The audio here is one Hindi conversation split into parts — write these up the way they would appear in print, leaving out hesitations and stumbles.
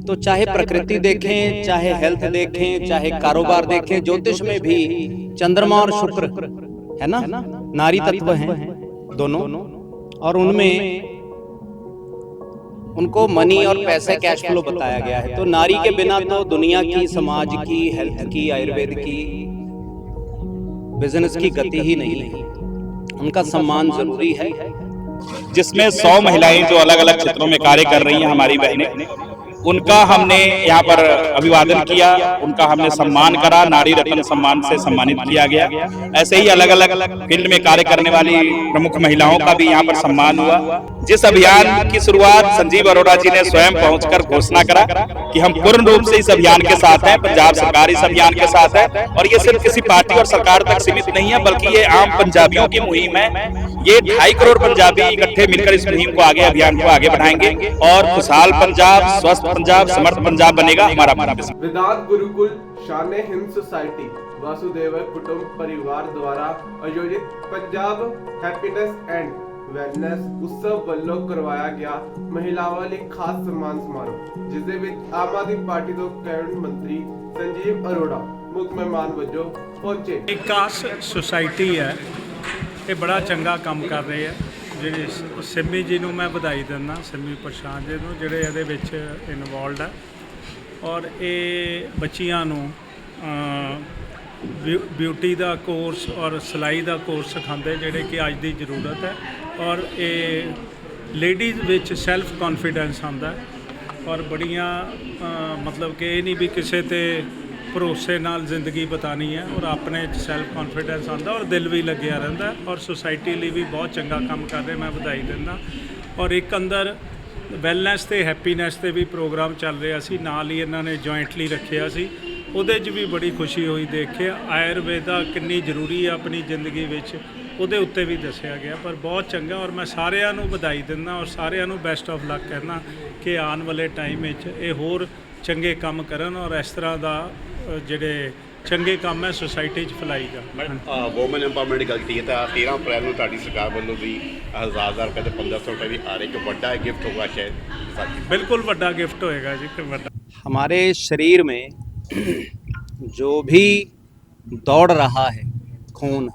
तो चाहे प्रकृति देखें, चाहे हेल्थ देखें, चाहे कारोबार देखें, ज्योतिष में भी चंद्रमा और शुक्र है ना, नारी तत्व हैं दोनों, और उनमें उनको मनी और पैसे कैश फ्लो बताया गया है। तो नारी के बिना तो दुनिया की, समाज की, हेल्थ की, आयुर्वेद की, बिजनेस की गति ही नहीं। उनका सम्मान जरूरी है। जिसमें 100 महिलाएं जो अलग अलग क्षेत्रों में कार्य कर रही हैं, हमारी बहनें, उनका हमने यहाँ पर अभिवादन किया, उनका हमने सम्मान करा, नारी रत्न सम्मान से सम्मानित किया गया। ऐसे ही अलग अलग फील्ड में कार्य करने वाली प्रमुख महिलाओं का भी यहाँ पर सम्मान हुआ। जिस अभियान की शुरुआत संजीव अरोड़ा जी ने स्वयं पहुंचकर घोषणा करा कि हम पूर्ण रूप से इस अभियान के साथ हैं, पंजाब सरकार इस अभियान के साथ है, और ये सिर्फ किसी पार्टी और सरकार तक सीमित नहीं है, बल्कि ये आम पंजाबियों की मुहिम है। ये 2.5 करोड़ पंजाबी इकट्ठे मिलकर इस मुहिम को आगे, अभियान को आगे बढ़ाएंगे और खुशहाल पंजाब, स्वस्थ पंजाब, समर्थ पंजाब बनेगा हमारा विश्वास। वेदांत गुरुकुल शाने हिंद सोसाइटी वासुदेव कुटुंब परिवार द्वारा आयोजित पंजाब हैप्पीनेस एंड ਵੈਲਨੈਸ उत्सव ਵੱਲੋਂ ਕਰਵਾਇਆ ਗਿਆ ਮਹਿਲਾਵਾਂ ਲਈ ਖਾਸ ਸਨਮਾਨ ਸਮਾਰੋਹ, ਜਿਸ ਦੇ ਵਿੱਚ ਆਮ ਆਦਮੀ ਪਾਰਟੀ ਤੋਂ ਕੈਬਨਿਟ ਮੰਤਰੀ ਸੰਜੀਵ ਅਰੋੜਾ ਮੁੱਖ ਮਹਿਮਾਨ ਵਜੋਂ ਪਹੁੰਚੇ। विकास सोसाइटी है, ये बड़ा चंगा काम कर रहे हैं। ਜਿਹੜੀ ਸਿੰਮੀ ਜੀ ਨੂੰ ਮੈਂ ਵਧਾਈ ਦਿੰਦਾ, ਸਿੰਮੀ ਪ੍ਰਸ਼ਾਂਤ ਜੀ ਨੂੰ, ਜਿਹੜੇ ਇਹਦੇ ਵਿੱਚ ਇਨਵੋਲਡ ਹੈ, ਔਰ ਇਹ ਬੱਚੀਆਂ ਨੂੰ ਬਿਊਟੀ ਦਾ ਕੋਰਸ ਔਰ ਸਿਲਾਈ ਦਾ ਕੋਰਸ ਸਿਖਾਉਂਦੇ, ਜਿਹੜੇ ਕਿ ਅੱਜ ਦੀ ਜ਼ਰੂਰਤ ਹੈ। ਔਰ ਇਹ ਲੇਡੀਜ਼ ਵਿੱਚ ਸੈਲਫ ਕੌਨਫੀਡੈਂਸ ਆਉਂਦਾ, ਔਰ ਬੜੀਆਂ ਮਤਲਬ ਕਿ ਇਹ ਨਹੀਂ ਵੀ ਕਿਸੇ 'ਤੇ ਭਰੋਸੇ ਨਾਲ ਜ਼ਿੰਦਗੀ ਬਿਤਾਉਣੀ ਹੈ, ਔਰ ਆਪਣੇ 'ਚ ਸੈਲਫ ਕੌਨਫੀਡੈਂਸ ਆਉਂਦਾ, ਔਰ ਦਿਲ ਵੀ ਲੱਗਿਆ ਰਹਿੰਦਾ, ਔਰ ਸੁਸਾਇਟੀ ਲਈ ਵੀ ਬਹੁਤ ਚੰਗਾ ਕੰਮ ਕਰ ਰਹੇ। ਮੈਂ ਵਧਾਈ ਦਿੰਦਾ। ਔਰ ਇੱਕ ਅੰਦਰ ਵੈਲਨੈਸ ਤੇ ਹੈਪੀਨੈਸ ਤੇ ਵੀ ਪ੍ਰੋਗਰਾਮ ਚੱਲ ਰਿਹਾ ਸੀ, ਨਾਲ ਹੀ ਇਹਨਾਂ ਨੇ ਜੁਆਇੰਟਲੀ ਰੱਖਿਆ ਸੀ, ਉਹਦੇ 'ਚ ਵੀ ਬੜੀ ਖੁਸ਼ੀ ਹੋਈ ਦੇਖ ਕੇ। ਆਯੁਰਵੇਦਾ ਕਿੰਨੀ ਜ਼ਰੂਰੀ ਹੈ ਆਪਣੀ ਜ਼ਿੰਦਗੀ ਵਿੱਚ, ਉਹਦੇ ਉੱਤੇ ਵੀ ਦੱਸਿਆ ਗਿਆ। ਪਰ ਬਹੁਤ ਚੰਗਾ, ਔਰ ਮੈਂ ਸਾਰਿਆਂ ਨੂੰ ਵਧਾਈ ਦਿੰਦਾ, ਔਰ ਸਾਰਿਆਂ ਨੂੰ ਬੈਸਟ ਆਫ ਲੱਕ ਕਹਿਣਾ ਕਿ ਆਉਣ ਵਾਲੇ ਟਾਈਮ ਵਿੱਚ ਇਹ ਹੋਰ ਚੰਗੇ ਕੰਮ ਕਰਨ, ਔਰ ਇਸ ਤਰ੍ਹਾਂ ਦਾ ਜਿਹੜੇ ਚੰਗੇ ਕੰਮ ਹੈ ਸੁਸਾਇਟੀ 'ਚ ਫੈਲਾਈ ਜਾਣ। ਵੂਮਨ ਇੰਪਾਵਰਮੈਂਟ ਦੀ ਗੱਲ ਕੀਤੀ ਤਾਂ 13 ਅਪ੍ਰੈਲ ਨੂੰ ਤੁਹਾਡੀ ਸਰਕਾਰ ਵੱਲੋਂ ਵੀ 1000 ਰੁਪਏ ਤੇ 1500 रुपये भी आ रहे, एक बड़ा गिफ्ट होगा शायद। बिल्कुल बड़ा गिफ्ट होएगा जी, बड़ा। हमारे शरीर में जो भी दौड़ रहा है खून,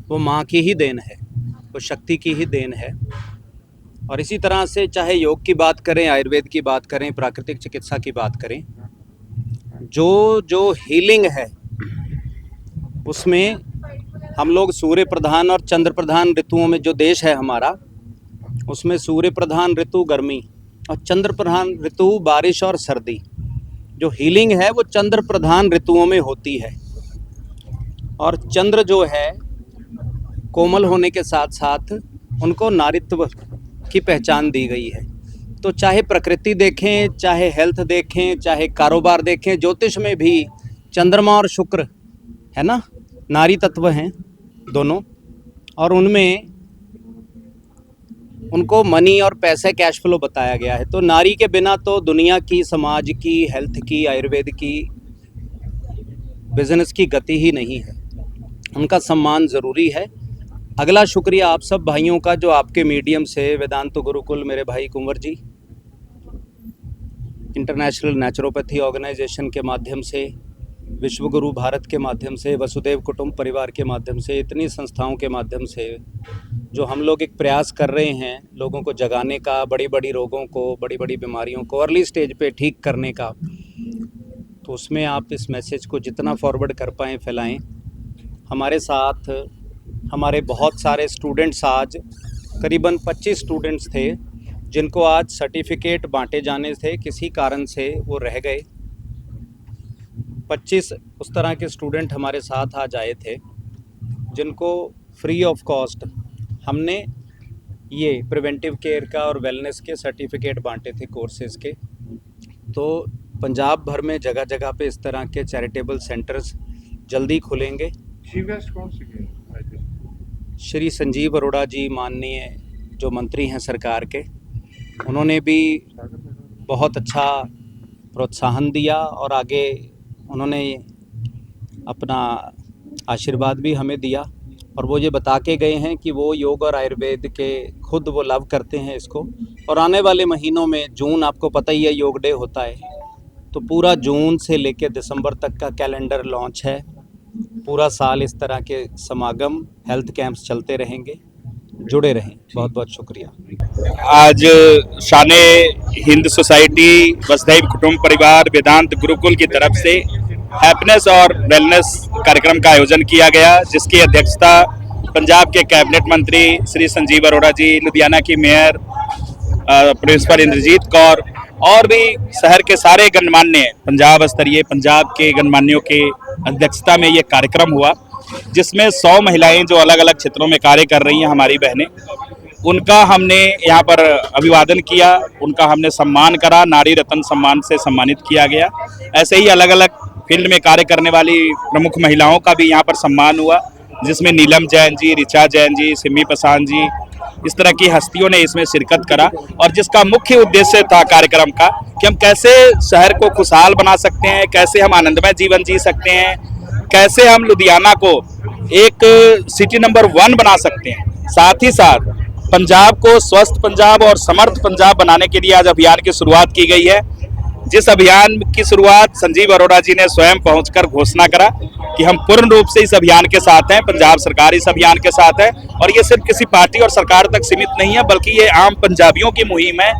वो माँ की ही देन है, वो शक्ति की ही देन है। और इसी तरह से चाहे योग की बात करें, आयुर्वेद की बात करें, प्राकृतिक चिकित्सा की बात करें, जो हीलिंग है उसमें हम लोग सूर्य प्रधान और चंद्र प्रधान ऋतुओं में, जो देश है हमारा, उसमें सूर्य प्रधान ऋतु गर्मी और चंद्र प्रधान ऋतु बारिश और सर्दी। जो हीलिंग है वो चंद्र प्रधान ऋतुओं में होती है, और चंद्र जो है कोमल होने के साथ साथ उनको नारित्व की पहचान दी गई है। तो चाहे प्रकृति देखें, चाहे हेल्थ देखें, चाहे कारोबार देखें, ज्योतिष में भी चंद्रमा और शुक्र है ना, नारी तत्व हैं दोनों, और उनमें उनको मनी और पैसे कैश फ्लो बताया गया है। तो नारी के बिना तो दुनिया की, समाज की, हेल्थ की, आयुर्वेद की, बिजनेस की गति ही नहीं है। उनका सम्मान ज़रूरी है। अगला शुक्रिया आप सब भाइयों का, जो आपके मीडियम से वेदांत गुरुकुल, मेरे भाई Kunwar ji, international naturopathy organisation के माध्यम से, विश्व गुरु भारत के माध्यम से, वसुदेव कुटुंब परिवार के माध्यम से, इतनी संस्थाओं के माध्यम से जो हम लोग एक प्रयास कर रहे हैं लोगों को जगाने का, बड़ी बड़ी रोगों को, बड़ी बड़ी बीमारियों को अर्ली स्टेज पे ठीक करने का। तो उसमें आप इस मैसेज को जितना फॉरवर्ड कर पाएँ, फैलाएँ। हमारे साथ हमारे बहुत सारे स्टूडेंट्स, आज करीबन 25 स्टूडेंट्स थे जिनको आज सर्टिफिकेट बांटे जाने थे, किसी कारण से वो रह गए। 25 उस तरह के स्टूडेंट हमारे साथ आज आए थे, जिनको फ्री ऑफ कॉस्ट हमने ये प्रिवेंटिव केयर का और वेलनेस के सर्टिफिकेट बांटे थे कोर्सेज़ के। तो पंजाब भर में जगह जगह पे इस तरह के चैरिटेबल सेंटर्स जल्दी खुलेंगे। श्री संजीव अरोड़ा जी, माननीय जो मंत्री हैं सरकार के, उन्होंने भी बहुत अच्छा प्रोत्साहन दिया, और आगे उन्होंने अपना आशीर्वाद भी हमें दिया, और वो ये बता के गए हैं कि वो योग और आयुर्वेद के खुद वो लव करते हैं इसको। और आने वाले महीनों में, जून आपको पता ही है योग डे होता है, तो पूरा जून से लेकर दिसंबर तक का कैलेंडर लॉन्च है। पूरा साल इस तरह के समागम, हेल्थ कैंप्स चलते रहेंगे। जुड़े रहें। बहुत बहुत शुक्रिया। आज शाने हिंद सोसाइटी वसुधैव कुटुंब परिवार वेदांत गुरुकुल की तरफ से हैप्पीनेस और वेलनेस कार्यक्रम का आयोजन किया गया, जिसकी अध्यक्षता पंजाब के कैबिनेट मंत्री श्री संजीव अरोड़ा जी, लुधियाना की मेयर प्रिंसिपल इंद्रजीत कौर और भी शहर के सारे गणमान्य पंजाब स्तरीय पंजाब के गणमान्यों के अध्यक्षता में ये कार्यक्रम हुआ, जिसमें 100 महिलाएं जो अलग अलग क्षेत्रों में कार्य कर रही हैं, हमारी बहनें, उनका हमने यहाँ पर अभिवादन किया, उनका हमने सम्मान करा, नारी रत्न सम्मान से सम्मानित किया गया। ऐसे ही अलग अलग फील्ड में कार्य करने वाली प्रमुख महिलाओं का भी यहाँ पर सम्मान हुआ, जिसमें नीलम जैन जी, ऋचा जैन जी, सिमी पसान जी, इस तरह की हस्तियों ने इसमें शिरकत करा। और जिसका मुख्य उद्देश्य था कार्यक्रम का कि हम कैसे शहर को खुशहाल बना सकते हैं, कैसे हम आनंदमय जीवन जी सकते हैं, कैसे हम लुधियाना को एक सिटी नंबर 1 बना सकते हैं। साथ ही साथ पंजाब को स्वस्थ पंजाब और समर्थ पंजाब बनाने के लिए आज अभियान की शुरुआत की गई है, जिस अभियान की शुरुआत संजीव अरोड़ा जी ने स्वयं पहुंचकर घोषणा करा कि हम पूर्ण रूप से इस अभियान के साथ हैं, पंजाब सरकार इस अभियान के साथ है। और ये सिर्फ किसी पार्टी और सरकार तक सीमित नहीं है, बल्कि ये आम पंजाबियों की मुहिम है।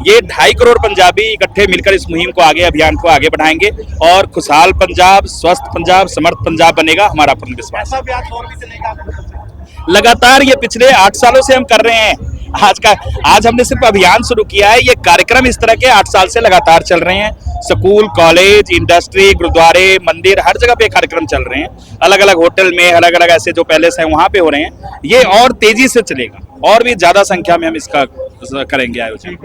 ये 2.5 करोड़ पंजाबी इकट्ठे मिलकर इस मुहिम को आगे, अभियान को आगे बढ़ाएंगे और खुशहाल पंजाब, स्वस्थ पंजाब, समर्थ पंजाब बनेगा, हमारा पूर्ण विश्वास है। लगातार ये पिछले 8 सालों से हम कर रहे हैं। आज हमने सिर्फ अभियान शुरू किया है, ये कार्यक्रम इस तरह के 8 साल से लगातार चल रहे हैं। स्कूल, कॉलेज, इंडस्ट्री, गुरुद्वारे, मंदिर, हर जगह पे कार्यक्रम चल रहे हैं। अलग अलग होटल में अलग अलग ऐसे जो पैलेस हैं वहाँ पे हो रहे हैं। ये और तेजी से चलेगा और भी ज्यादा संख्या में हम इसका करेंगे आयोजन।